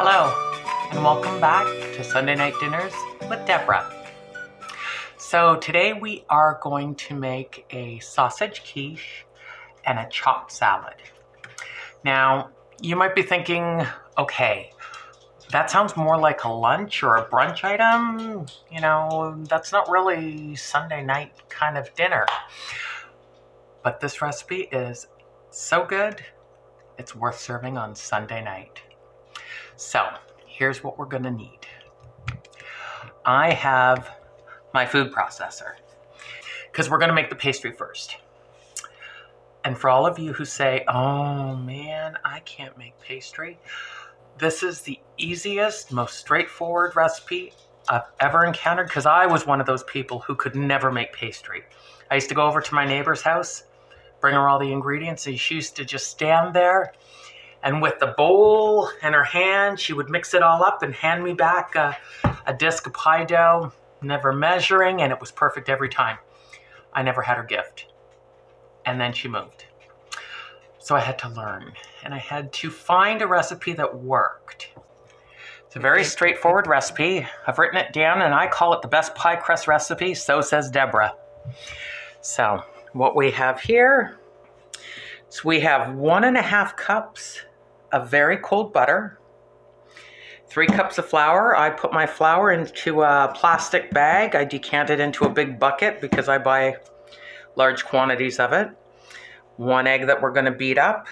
Hello, and welcome back to Sunday Night Dinners with Deborah. So today we are going to make a sausage quiche and a chopped salad. Now, you might be thinking, okay, that sounds more like a lunch or a brunch item. You know, that's not really Sunday night kind of dinner. But this recipe is so good, it's worth serving on Sunday night. So, here's what we're gonna need. I have my food processor, because we're gonna make the pastry first. And for all of you who say, oh man, I can't make pastry, this is the easiest, most straightforward recipe I've ever encountered, because I was one of those people who could never make pastry. I used to go over to my neighbor's house, bring her all the ingredients, and she used to just stand there, and with the bowl in her hand, she would mix it all up and hand me back a disc of pie dough, never measuring, and it was perfect every time. I never had her gift. And then she moved. So I had to learn, and I had to find a recipe that worked. It's a very straightforward recipe. I've written it down, and I call it the best pie crust recipe, so says Deborah. So what we have here is we have 1.5 cups of very cold butter, 3 cups of flour. I put my flour into a plastic bag. I decant it into a big bucket because I buy large quantities of it. 1 egg that we're going to beat up.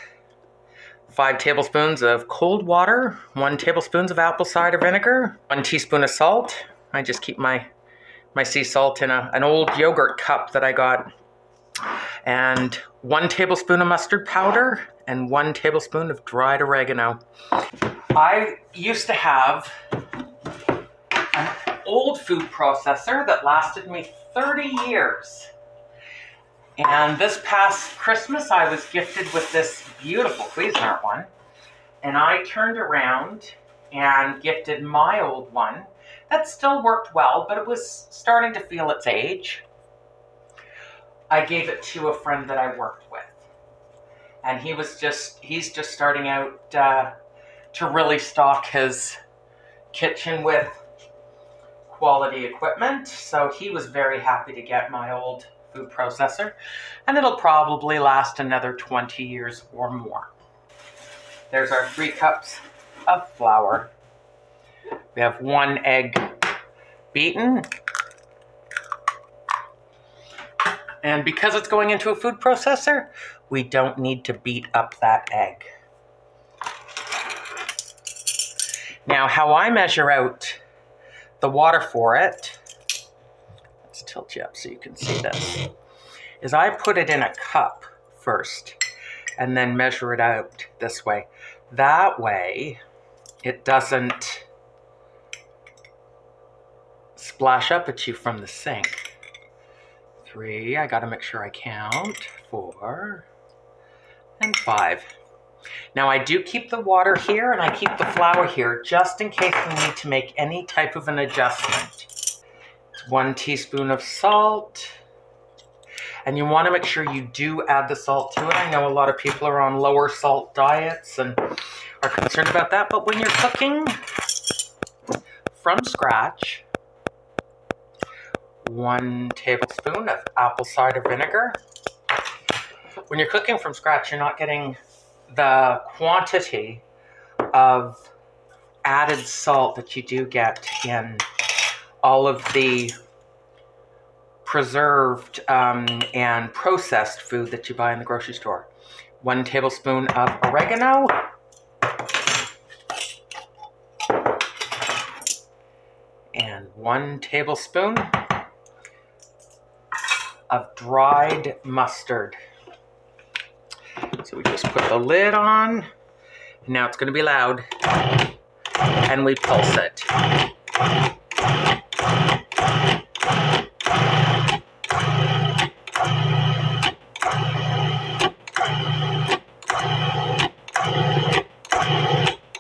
5 tablespoons of cold water. 1 tablespoon of apple cider vinegar. 1 teaspoon of salt. I just keep my sea salt in an old yogurt cup that I got. And 1 tablespoon of mustard powder and 1 tablespoon of dried oregano. I used to have an old food processor that lasted me 30 years. And this past Christmas, I was gifted with this beautiful Cuisinart one. And I turned around and gifted my old one. That still worked well, but it was starting to feel its age. I gave it to a friend that I worked with. And he's just starting out to really stock his kitchen with quality equipment. So he was very happy to get my old food processor, and it'll probably last another 20 years or more. There's our 3 cups of flour. We have 1 egg beaten. And because it's going into a food processor, we don't need to beat up that egg. Now, how I measure out the water for it, let's tilt you up so you can see this, is I put it in a cup first and then measure it out this way. That way, it doesn't splash up at you from the sink. 3, I gotta make sure I count, 4, and 5. Now I do keep the water here and I keep the flour here just in case we need to make any type of an adjustment. It's 1 teaspoon of salt. And you wanna make sure you do add the salt to it. I know a lot of people are on lower salt diets and are concerned about that, but when you're cooking from scratch, 1 tablespoon of apple cider vinegar. When you're cooking from scratch, you're not getting the quantity of added salt that you do get in all of the preserved and processed food that you buy in the grocery store. 1 tablespoon of oregano. And 1 tablespoon of dried mustard. So we just put the lid on, and now it's going to be loud, and we pulse it.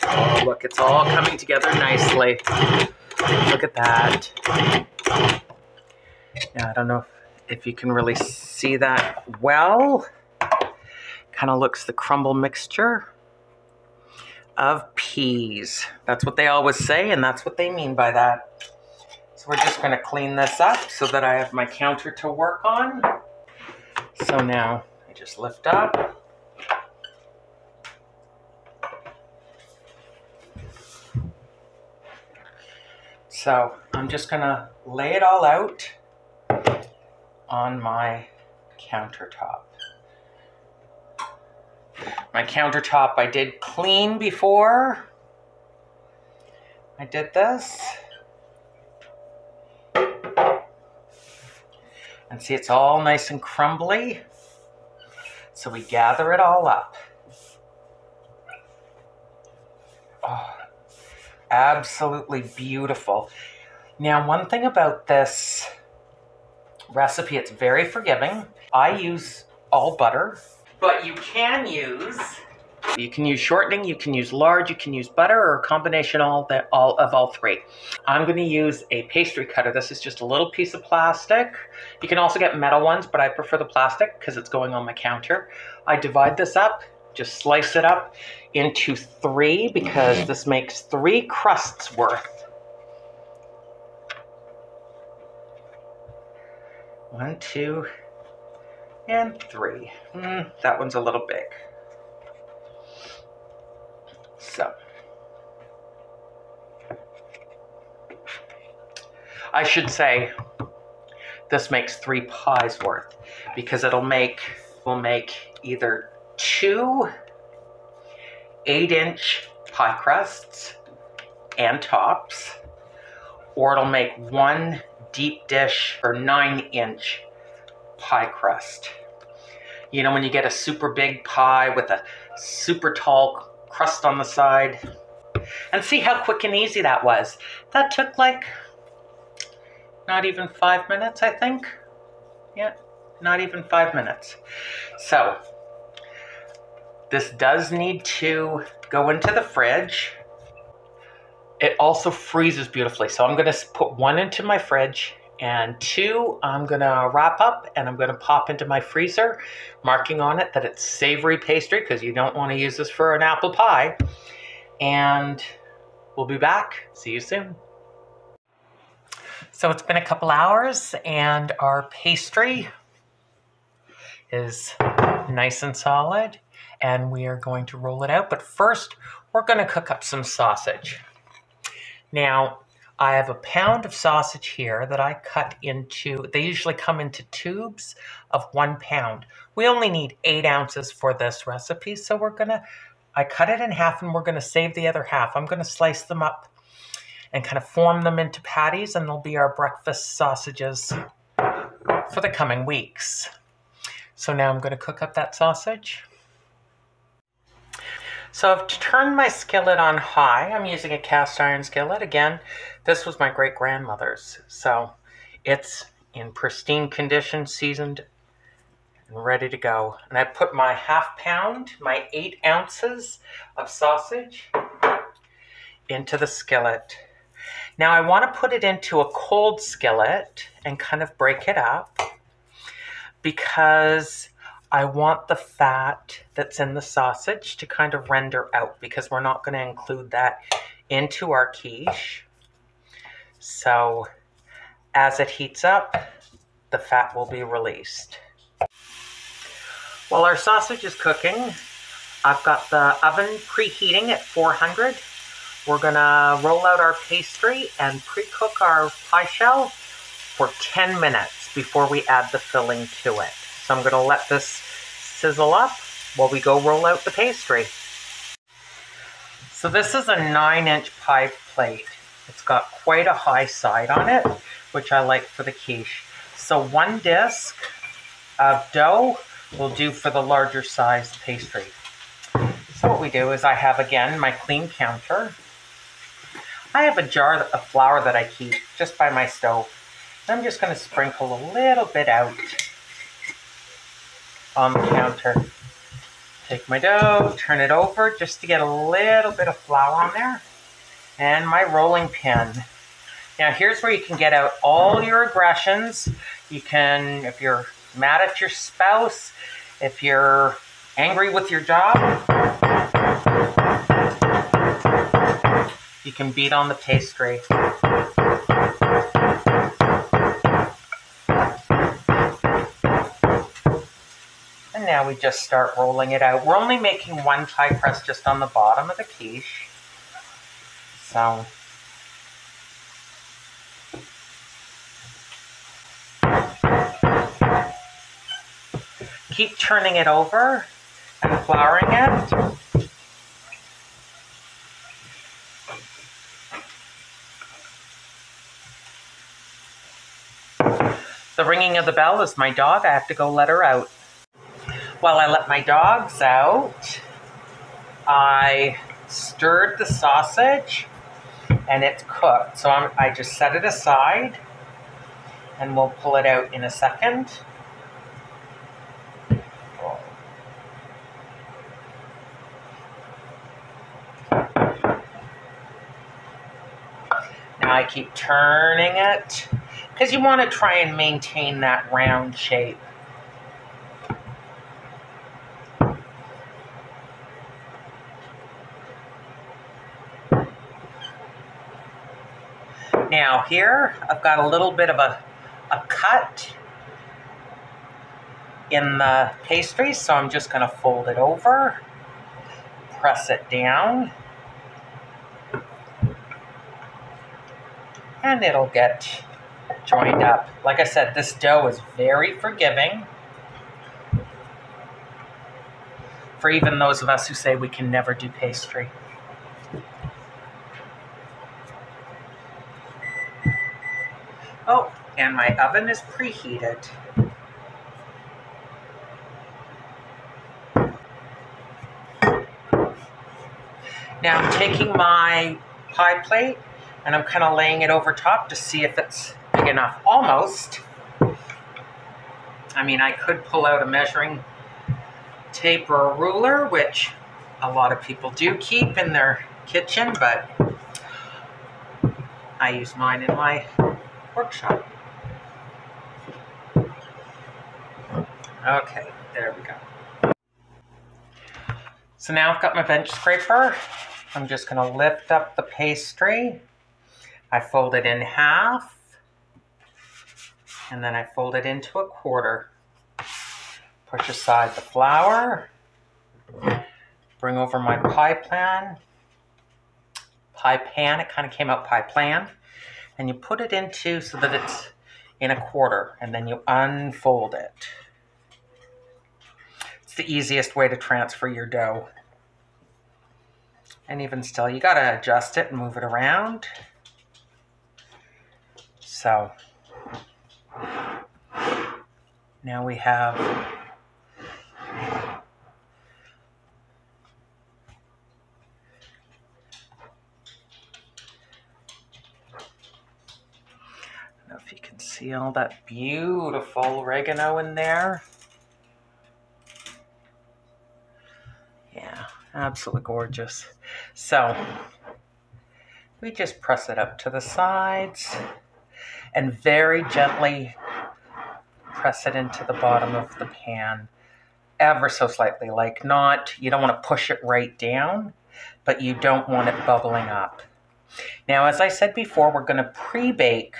Oh, look, it's all coming together nicely. Look at that. Now, I don't know if you can really see that well. Kind of looks the crumble mixture. of peas. That's what they always say, and that's what they mean by that. So we're just gonna clean this up so that I have my counter to work on. So now I just lift up. So I'm just gonna lay it all out on my countertop. My countertop I did clean before I did this. And see, it's all nice and crumbly. So we gather it all up. Oh, absolutely beautiful. Now, one thing about this recipe, it's very forgiving. I use all butter, but you can use shortening, you can use lard, you can use butter, or a combination of all three. I'm going to use a pastry cutter. This is just a little piece of plastic. You can also get metal ones, but I prefer the plastic because it's going on my counter. I divide this up, just slice it up into 3 because this makes 3 crusts worth. 1, 2, and 3. That one's a little big. So, I should say this makes 3 pies worth because we'll make either 2 8-inch pie crusts and tops, or it'll make 1 deep dish or 9-inch pie crust. You know, when you get a super big pie with a super tall crust on the side. And see how quick and easy that was. That took like not even 5 minutes, I think. Yeah, not even 5 minutes. So this does need to go into the fridge. It also freezes beautifully. So I'm going to put 1 into my fridge and 2 I'm going to wrap up and I'm going to pop into my freezer, marking on it that it's savory pastry because you don't want to use this for an apple pie. And we'll be back. See you soon. So it's been a couple hours and our pastry is nice and solid and we are going to roll it out. But first, we're going to cook up some sausage. Now, I have a pound of sausage here that I cut into, they usually come into tubes of 1 pound. We only need 8 ounces for this recipe, so I cut it in half and we're gonna save the other half. I'm gonna slice them up and kind of form them into patties, and they'll be our breakfast sausages for the coming weeks. So now I'm gonna cook up that sausage. So I've turned my skillet on high. I'm using a cast iron skillet. Again, this was my great-grandmother's. So it's in pristine condition, seasoned, and ready to go. And I put my half pound, my 8 ounces of sausage into the skillet. Now I want to put it into a cold skillet and kind of break it up because I want the fat that's in the sausage to kind of render out because we're not going to include that into our quiche. So as it heats up, the fat will be released. While our sausage is cooking, I've got the oven preheating at 400. We're going to roll out our pastry and pre-cook our pie shell for 10 minutes before we add the filling to it. So I'm going to let this sizzle up while we go roll out the pastry. So this is a 9-inch pie plate. It's got quite a high side on it, which I like for the quiche. So 1 disc of dough will do for the larger size pastry. So what we do is I have, again, my clean counter. I have a jar of flour that I keep just by my stove. I'm just going to sprinkle a little bit out on the counter. Take my dough, turn it over just to get a little bit of flour on there, and my rolling pin. Now here's where you can get out all your aggressions. You can, if you're mad at your spouse, if you're angry with your job, You can beat on the pastry. And now we just start rolling it out. We're only making one pie crust just on the bottom of the quiche. So keep turning it over and flouring it. The ringing of the bell is my dog. I have to go let her out. While I let my dogs out, I stirred the sausage and it's cooked. So I just set it aside and we'll pull it out in a second. Now I keep turning it because you want to try and maintain that round shape. Now here I've got a little bit of a cut in the pastry, so I'm just going to fold it over, press it down, and it'll get joined up. Like I said, this dough is very forgiving for even those of us who say we can never do pastry. Oh, and my oven is preheated. Now I'm taking my pie plate and I'm kind of laying it over top to see if it's big enough. Almost. I mean, I could pull out a measuring tape or a ruler, which a lot of people do keep in their kitchen, but I use mine in my workshop. Okay, there we go. So now I've got my bench scraper. I'm just going to lift up the pastry. I fold it in half, and then I fold it into a quarter. Push aside the flour. Bring over my pie pan. It kind of came out pie plan. And you put it into so that it's in a quarter, and then you unfold it. It's the easiest way to transfer your dough. And even still, you gotta adjust it and move it around. So now we have I don't know if you can see all that beautiful oregano in there. Yeah, absolutely gorgeous. So we just press it up to the sides and very gently press it into the bottom of the pan, ever so slightly, like not, you don't want to push it right down, but you don't want it bubbling up. Now, as I said before, we're going to pre-bake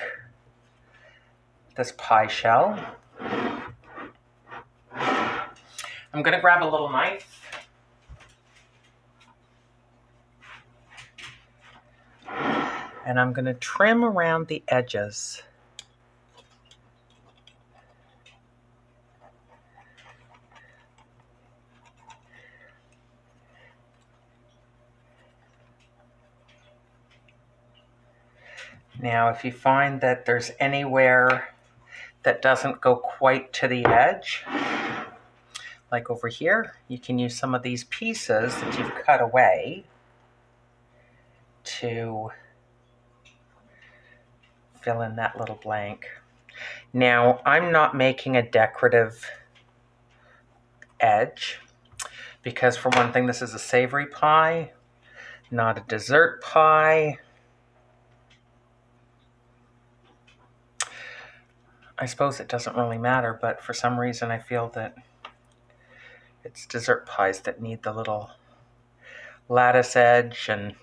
this pie shell. I'm going to grab a little knife. And I'm going to trim around the edges. Now, if you find that there's anywhere that doesn't go quite to the edge, like over here, you can use some of these pieces that you've cut away to fill in that little blank. Now, I'm not making a decorative edge because, for one thing, this is a savory pie, not a dessert pie. I suppose it doesn't really matter, but for some reason I feel that it's dessert pies that need the little lattice edge, and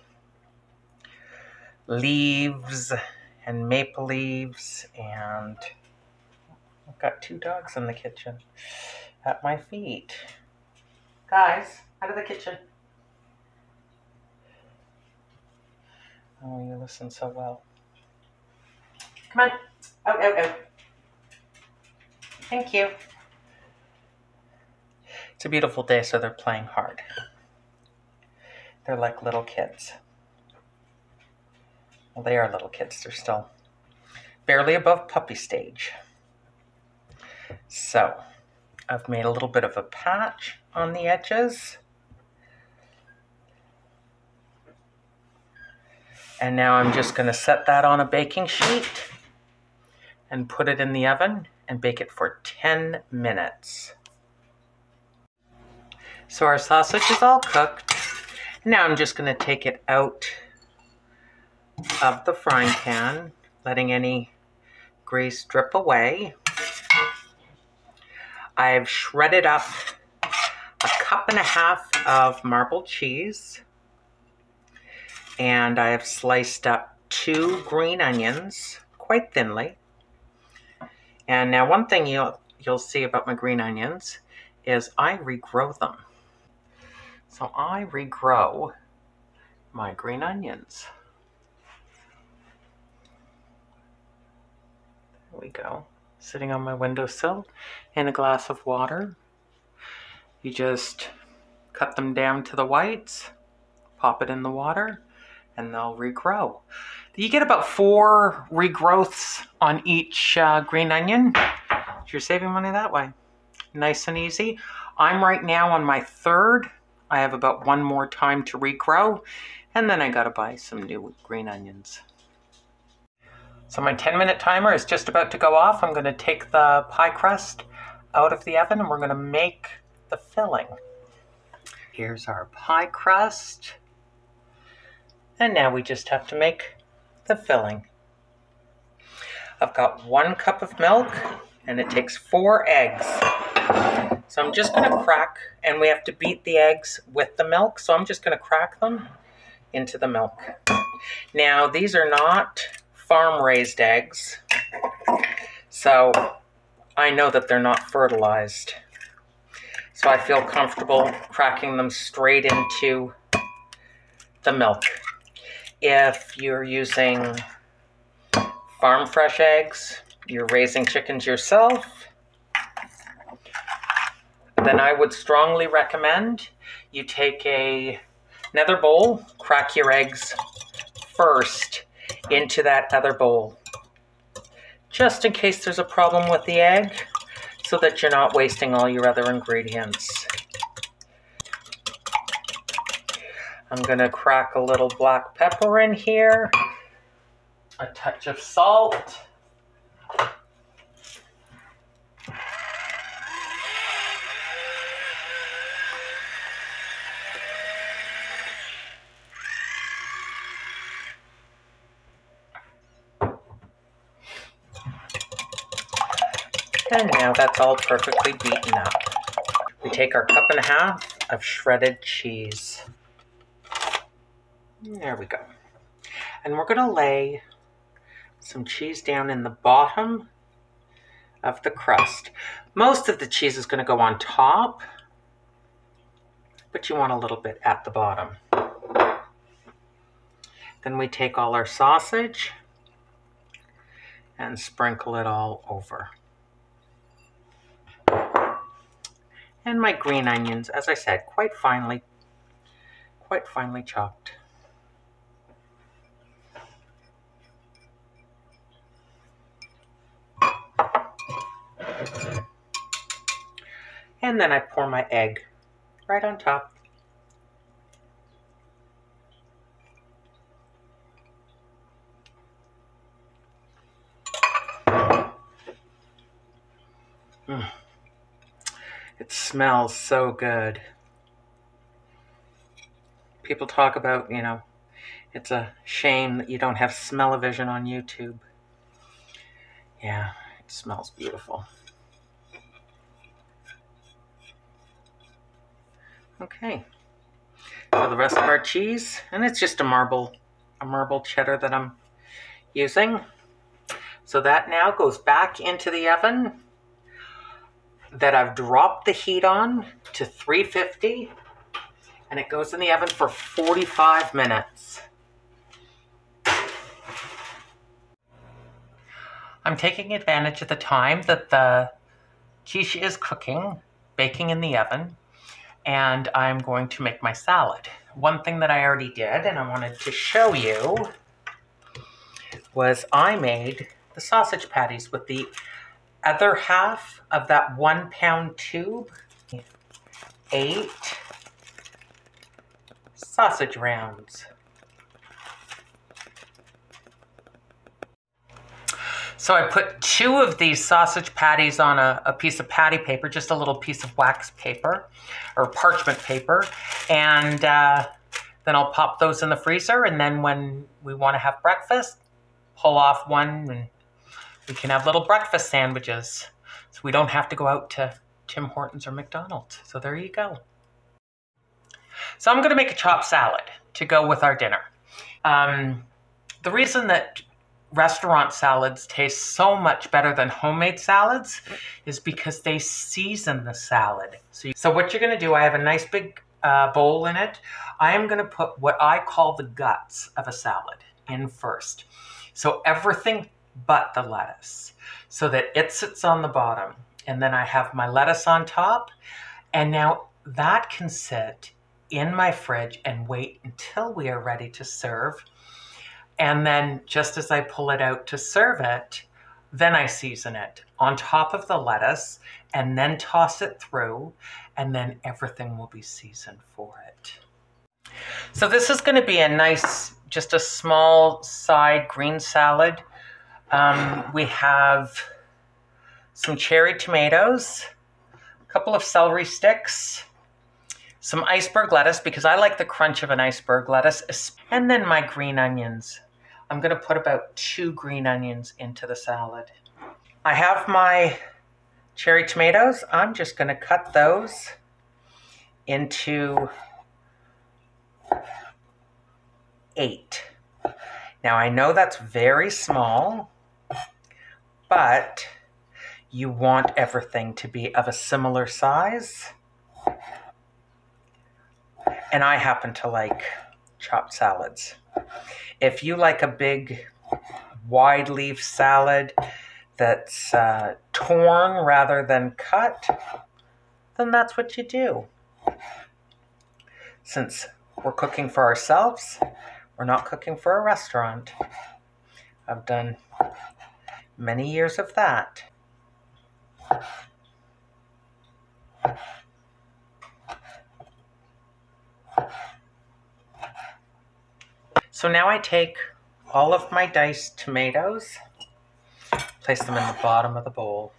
leaves and maple leaves, and I've got 2 dogs in the kitchen at my feet. Guys, out of the kitchen. Oh, you listen so well. Come on. Out, out, out. Thank you. It's a beautiful day, so they're playing hard. They're like little kids. Well, they are little kids. They're still barely above puppy stage. So, I've made a little bit of a patch on the edges. And now I'm just going to set that on a baking sheet and put it in the oven and bake it for 10 minutes. So our sausage is all cooked. Now I'm just going to take it out of the frying pan, letting any grease drip away. I've shredded up a 1.5 cups of marbled cheese, and I have sliced up 2 green onions quite thinly. And now one thing you'll see about my green onions is I regrow them. So I regrow my green onions. There we go. Sitting on my windowsill in a glass of water. You just cut them down to the whites, pop it in the water, and they'll regrow. You get about 4 regrowths on each green onion. You're saving money that way. Nice and easy. I'm right now on my 3rd. I have about 1 more time to regrow, and then I gotta buy some new green onions. So my 10-minute timer is just about to go off. I'm gonna take the pie crust out of the oven and we're gonna make the filling. Here's our pie crust. And now we just have to make the filling. I've got 1 cup of milk and it takes 4 eggs. So I'm just gonna crack, and we have to beat the eggs with the milk, so I'm just gonna crack them into the milk. Now, these are not farm-raised eggs, so I know that they're not fertilized. So I feel comfortable cracking them straight into the milk. If you're using farm fresh eggs, you're raising chickens yourself, then I would strongly recommend you take another bowl, crack your eggs first into that other bowl, just in case there's a problem with the egg, so that you're not wasting all your other ingredients. I'm gonna crack a little black pepper in here, a touch of salt, and now that's all perfectly beaten up. We take our 1.5 cups of shredded cheese. There we go. And we're gonna lay some cheese down in the bottom of the crust. Most of the cheese is gonna go on top, but you want a little bit at the bottom. Then we take all our sausage and sprinkle it all over. And my green onions, as I said, quite finely chopped. And then I pour my egg right on top. It smells so good. People talk about, it's a shame that you don't have smell-o-vision on YouTube. Yeah, it smells beautiful. Okay, so the rest of our cheese, and it's just a marble a marble cheddar that I'm using. So that now goes back into the oven that I've dropped the heat on to 350, and it goes in the oven for 45 minutes. I'm taking advantage of the time that the quiche is cooking, baking in the oven, and I'm going to make my salad. One thing that I already did and I wanted to show you was I made the sausage patties with the other half of that 1 pound tube, 8 sausage rounds. So I put 2 of these sausage patties on a piece of patty paper, just a little piece of wax paper or parchment paper, and then I'll pop those in the freezer, and then when we want to have breakfast, pull off one and we can have little breakfast sandwiches. So we don't have to go out to Tim Hortons or McDonald's. So there you go. So I'm going to make a chopped salad to go with our dinner. The reason that restaurant salads taste so much better than homemade salads is because they season the salad. So what you're going to do, I have a nice big bowl in it. I am going to put what I call the guts of a salad in first. So everything but the lettuce, so that it sits on the bottom. And then I have my lettuce on top. And now that can sit in my fridge and wait until we are ready to serve. And then just as I pull it out to serve it, then I season it on top of the lettuce and then toss it through, and then everything will be seasoned for it. So this is going to be a nice, just a small side green salad. We have some cherry tomatoes, a couple of celery sticks, some iceberg lettuce because I like the crunch of an iceberg lettuce, and then my green onions. I'm going to put about 2 green onions into the salad. I have my cherry tomatoes. I'm just going to cut those into 8. Now I know that's very small, but you want everything to be of a similar size. And I happen to like chopped salads. If you like a big wide leaf salad that's torn rather than cut, then that's what you do. Since we're cooking for ourselves, we're not cooking for a restaurant. I've done many years of that. So now I take all of my diced tomatoes, place them in the bottom of the bowl.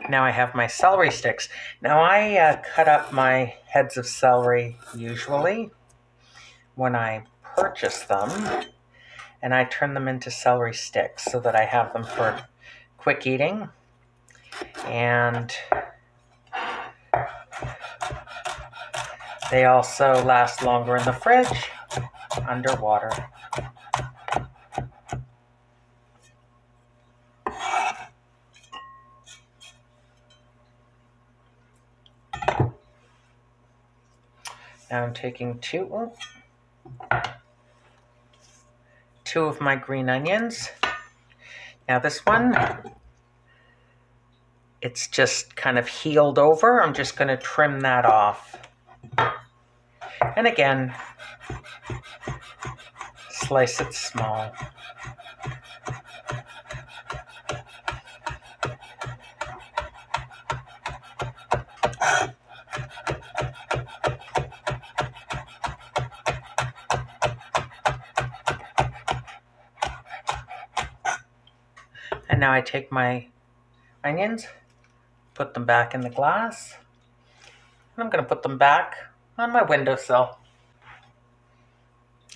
Now I have my celery sticks. Now I cut up my heads of celery usually when I purchase them, and I turn them into celery sticks so that I have them for quick eating. And they also last longer in the fridge underwater. Now I'm taking 2 of my green onions. Now this one, it's just kind of healed over. I'm just going to trim that off. And again, slice it small. And now I take my onions, put them back in the glass, and I'm going to put them back on my windowsill.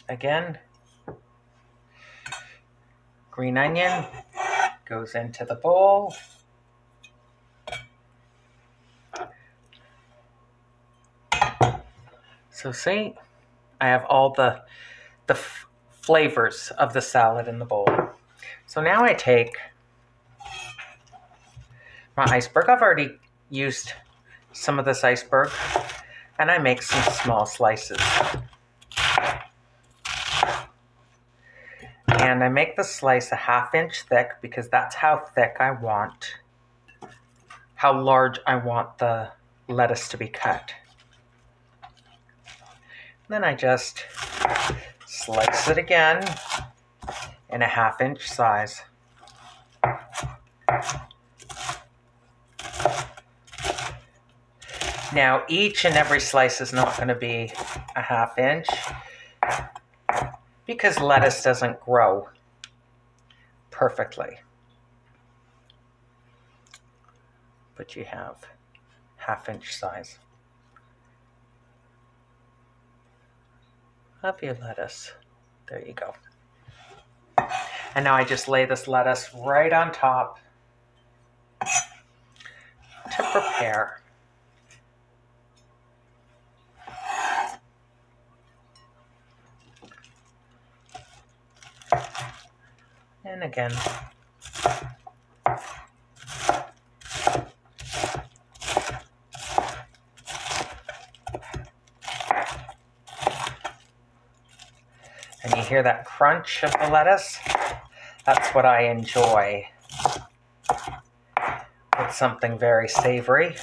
Again, green onion goes into the bowl. So see, I have all the flavors of the salad in the bowl. So now I take my iceberg. I've already used some of this iceberg, and I make some small slices. And I make the slice a 1/2 inch thick because that's how thick I want, how large I want the lettuce to be cut. Then I just slice it again in a 1/2 inch size. Now each and every slice is not going to be a 1/2 inch because lettuce doesn't grow perfectly. But you have 1/2 inch size of your lettuce. There you go. And now I just lay this lettuce right on top to prepare. And again, and you hear that crunch of the lettuce? That's what I enjoy with something very savory,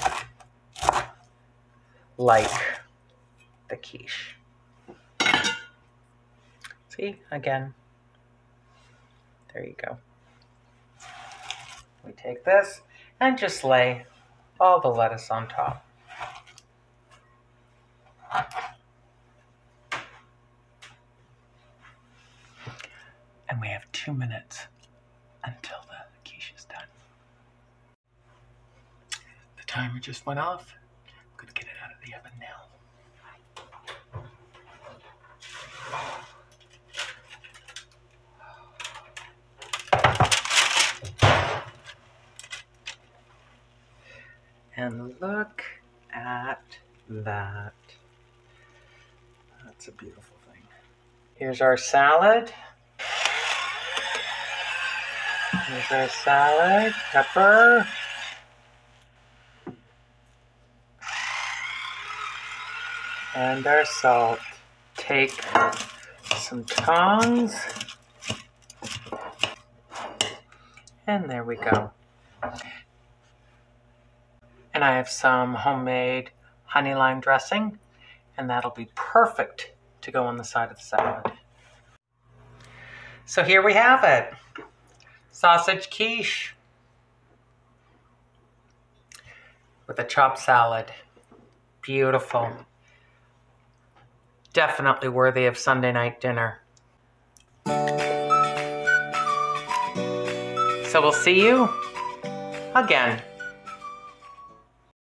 like the quiche. See, again, there you go. We take this and just lay all the lettuce on top. And we have 2 minutes until the quiche is done. The timer just went off. I'm going to get it out of the oven now. And look at that. That's a beautiful thing. Here's our salad. Here's our salad, pepper. And our salt. Take some tongs. And there we go. And I have some homemade honey lime dressing, and that'll be perfect to go on the side of the salad. So here we have it. Sausage quiche with a chopped salad. Beautiful. Definitely worthy of Sunday night dinner. So we'll see you again